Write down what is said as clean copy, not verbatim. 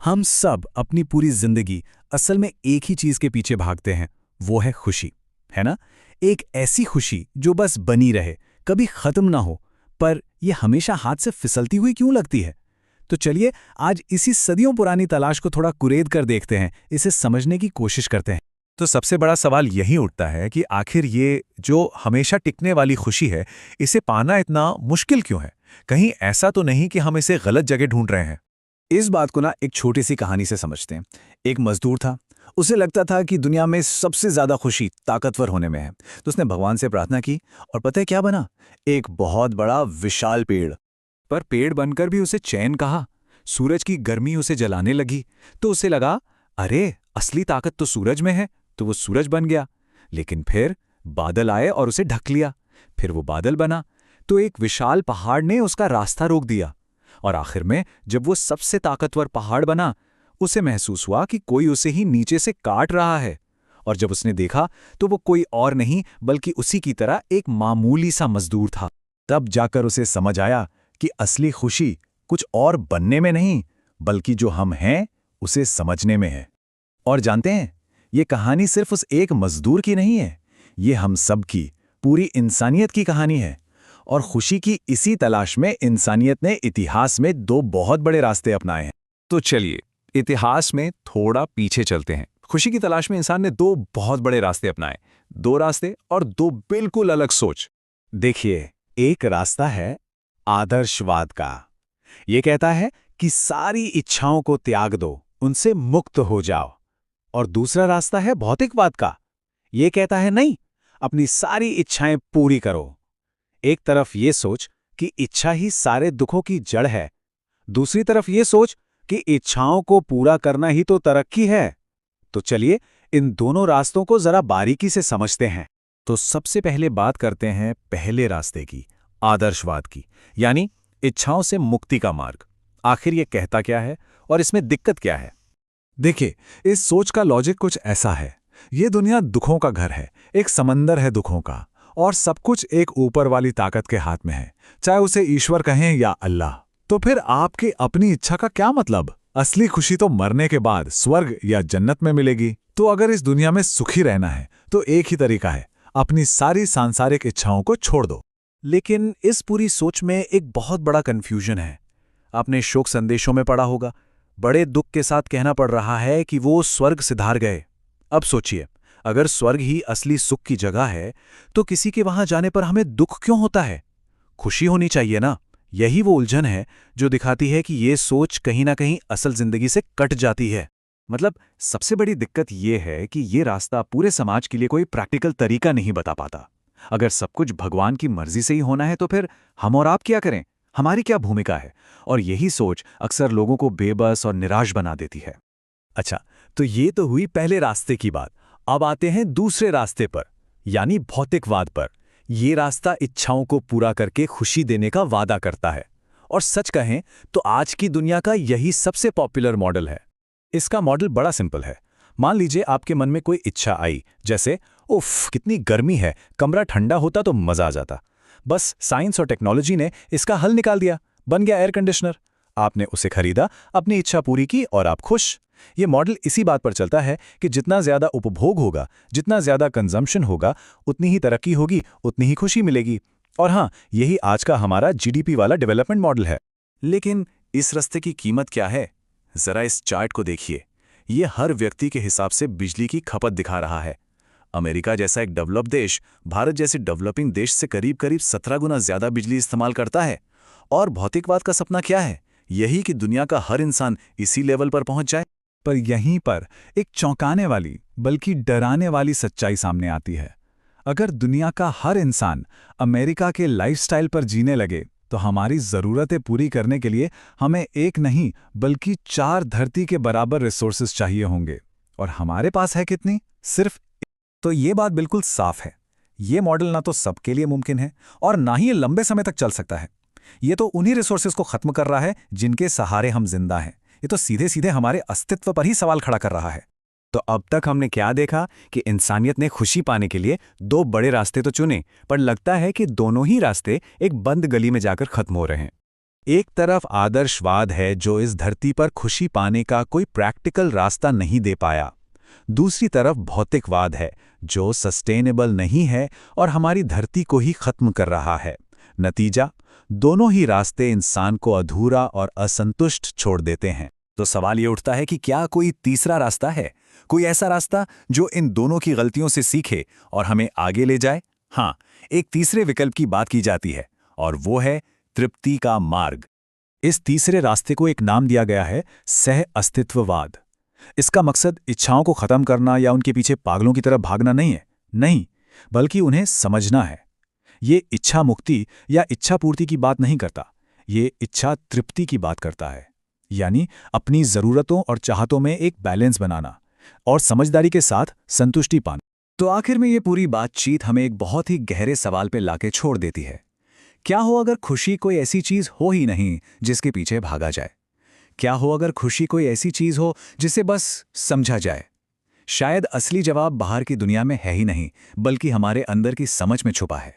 हम सब अपनी पूरी जिंदगी असल में एक ही चीज के पीछे भागते हैं, वो है खुशी। है ना? एक ऐसी खुशी जो बस बनी रहे, कभी खत्म ना हो। पर यह हमेशा हाथ से फिसलती हुई क्यों लगती है? तो चलिए आज इसी सदियों पुरानी तलाश को थोड़ा कुरेद कर देखते हैं, इसे समझने की कोशिश करते हैं। तो सबसे बड़ा सवाल यही उठता है कि आखिर ये जो हमेशा टिकने वाली खुशी है, इसे पाना इतना मुश्किल क्यों है? कहीं ऐसा तो नहीं कि हम इसे गलत जगह ढूंढ रहे हैं? इस बात को ना एक छोटी सी कहानी से समझते हैं। एक मजदूर था। उसे लगता था कि दुनिया में सबसे ज्यादा खुशी ताकतवर होने में है। तो उसने भगवान से प्रार्थना की और पता है क्या बना? एक बहुत बड़ा विशाल पेड़। पर पेड़ बनकर भी उसे चैन कहाँ? सूरज की गर्मी उसे जलाने लगी। तो उसे लगा, अरे असली ताकत तो सूरज में है। तो वो सूरज बन गया। लेकिन फिर बादल आए और उसे ढक लिया। फिर वो बादल बना तो एक विशाल पहाड़ ने उसका रास्ता रोक दिया। और आखिर में जब वो सबसे ताकतवर पहाड़ बना, उसे महसूस हुआ कि कोई उसे ही नीचे से काट रहा है। और जब उसने देखा तो वो कोई और नहीं बल्कि उसी की तरह एक मामूली सा मजदूर था। तब जाकर उसे समझ आया कि असली खुशी कुछ और बनने में नहीं, बल्कि जो हम हैं उसे समझने में है। और जानते हैं, ये कहानी सिर्फ उस एक मजदूर की नहीं है, ये हम सब की, पूरी इंसानियत की कहानी है। और खुशी की इसी तलाश में इंसानियत ने इतिहास में दो बहुत बड़े रास्ते अपनाए हैं। तो चलिए इतिहास में थोड़ा पीछे चलते हैं। खुशी की तलाश में इंसान ने दो बहुत बड़े रास्ते अपनाए। दो रास्ते और दो बिल्कुल अलग सोच। देखिए, एक रास्ता है आदर्शवाद का। ये कहता है कि सारी इच्छाओं को त्याग दो, उनसे मुक्त हो जाओ। और दूसरा रास्ता है भौतिकवाद का। ये कहता है नहीं, अपनी सारी इच्छाएं पूरी करो। एक तरफ ये सोच कि इच्छा ही सारे दुखों की जड़ है, दूसरी तरफ ये सोच कि इच्छाओं को पूरा करना ही तो तरक्की है। तो चलिए इन दोनों रास्तों को जरा बारीकी से समझते हैं। तो सबसे पहले बात करते हैं पहले रास्ते की, आदर्शवाद की, यानी इच्छाओं से मुक्ति का मार्ग। आखिर ये कहता क्या है और इसमें दिक्कत क्या है? देखिए, इस सोच का लॉजिक कुछ ऐसा है। ये दुनिया दुखों का घर है, एक समंदर है दुखों का, और सब कुछ एक ऊपर वाली ताकत के हाथ में है, चाहे उसे ईश्वर कहें या अल्लाह। तो फिर आपकी अपनी इच्छा का क्या मतलब? असली खुशी तो मरने के बाद स्वर्ग या जन्नत में मिलेगी। तो अगर इस दुनिया में सुखी रहना है तो एक ही तरीका है, अपनी सारी सांसारिक इच्छाओं को छोड़ दो। लेकिन इस पूरी सोच में एक बहुत बड़ा कंफ्यूजन है। आपने शोक संदेशों में पढ़ा होगा, बड़े दुख के साथ कहना पड़ रहा है कि वो स्वर्ग सिधार गए। अब सोचिए, अगर स्वर्ग ही असली सुख की जगह है तो किसी के वहां जाने पर हमें दुख क्यों होता है? खुशी होनी चाहिए ना। यही वो उलझन है जो दिखाती है कि ये सोच कहीं ना कहीं असल जिंदगी से कट जाती है। मतलब सबसे बड़ी दिक्कत ये है कि ये रास्ता पूरे समाज के लिए कोई प्रैक्टिकल तरीका नहीं बता पाता। अगर सब कुछ भगवान की मर्जी से ही होना है तो फिर हम और आप क्या करें? हमारी क्या भूमिका है? और यही सोच अक्सर लोगों को बेबस और निराश बना देती है। अच्छा, तो ये तो हुई पहले रास्ते की बात। अब आते हैं दूसरे रास्ते पर, यानी भौतिकवाद पर। ये रास्ता इच्छाओं को पूरा करके खुशी देने का वादा करता है। और सच कहें तो आज की दुनिया का यही सबसे पॉपुलर मॉडल है। इसका मॉडल बड़ा सिंपल है। मान लीजिए आपके मन में कोई इच्छा आई, जैसे उफ कितनी गर्मी है, कमरा ठंडा होता तो मजा आ जाता। बस साइंस और टेक्नोलॉजी ने इसका हल निकाल दिया, बन गया एयर कंडीशनर। आपने उसे खरीदा, अपनी इच्छा पूरी की और आप खुश। ये मॉडल इसी बात पर चलता है कि जितना ज्यादा उपभोग होगा, जितना ज्यादा कंजम्पशन होगा, उतनी ही तरक्की होगी, उतनी ही खुशी मिलेगी। और हाँ, यही आज का हमारा जीडीपी वाला डेवलपमेंट मॉडल है। लेकिन इस रास्ते की कीमत क्या है? जरा इस चार्ट को देखिए। ये हर व्यक्ति के हिसाब से बिजली की खपत दिखा रहा है। अमेरिका जैसा एक डेवलप देश भारत जैसे डेवलपिंग देश से करीब करीब 17 गुना ज्यादा बिजली इस्तेमाल करता है। और भौतिकवाद का सपना क्या है? यही कि दुनिया का हर इंसान इसी लेवल पर पहुंच जाए। पर यहीं पर एक चौंकाने वाली बल्कि डराने वाली सच्चाई सामने आती है। अगर दुनिया का हर इंसान अमेरिका के लाइफस्टाइल पर जीने लगे तो हमारी ज़रूरतें पूरी करने के लिए हमें एक नहीं बल्कि 4 धरती के बराबर रिसोर्सेज चाहिए होंगे। और हमारे पास है कितनी? सिर्फ। तो ये बात बिल्कुल साफ है, ये मॉडल ना तो सबके लिए मुमकिन है और ना ही ये लंबे समय तक चल सकता है। ये तो उन्हीं रिसोर्सेज को खत्म कर रहा है जिनके सहारे हम जिंदा हैं। ये तो सीधे सीधे हमारे अस्तित्व पर ही सवाल खड़ा कर रहा है। तो अब तक हमने क्या देखा कि इंसानियत ने खुशी पाने के लिए दो बड़े रास्ते तो चुने, पर लगता है कि दोनों ही रास्ते एक बंद गली में जाकर खत्म हो रहे हैं। एक तरफ आदर्शवाद है जो इस धरती पर खुशी पाने का कोई प्रैक्टिकल रास्ता नहीं दे पाया। दूसरी तरफ भौतिकवाद है जो सस्टेनेबल नहीं है और हमारी धरती को ही खत्म कर रहा है। नतीजा, दोनों ही रास्ते इंसान को अधूरा और असंतुष्ट छोड़ देते हैं। तो सवाल ये उठता है कि क्या कोई तीसरा रास्ता है, कोई ऐसा रास्ता जो इन दोनों की गलतियों से सीखे और हमें आगे ले जाए? हाँ, एक तीसरे विकल्प की बात की जाती है और वो है तृप्ति का मार्ग। इस तीसरे रास्ते को एक नाम दिया गया है सह अस्तित्ववाद। इसका मकसद इच्छाओं को खत्म करना या उनके पीछे पागलों की तरह भागना नहीं है, नहीं, बल्कि उन्हें समझना है। ये इच्छा मुक्ति या इच्छा पूर्ति की बात नहीं करता, ये इच्छा तृप्ति की बात करता है। यानी अपनी ज़रूरतों और चाहतों में एक बैलेंस बनाना और समझदारी के साथ संतुष्टि पाना। तो आखिर में ये पूरी बातचीत हमें एक बहुत ही गहरे सवाल पे लाके छोड़ देती है। क्या हो अगर खुशी कोई ऐसी चीज हो ही नहीं जिसके पीछे भागा जाए? क्या हो अगर खुशी कोई ऐसी चीज हो जिसे बस समझा जाए? शायद असली जवाब बाहर की दुनिया में है ही नहीं, बल्कि हमारे अंदर की समझ में छुपा है।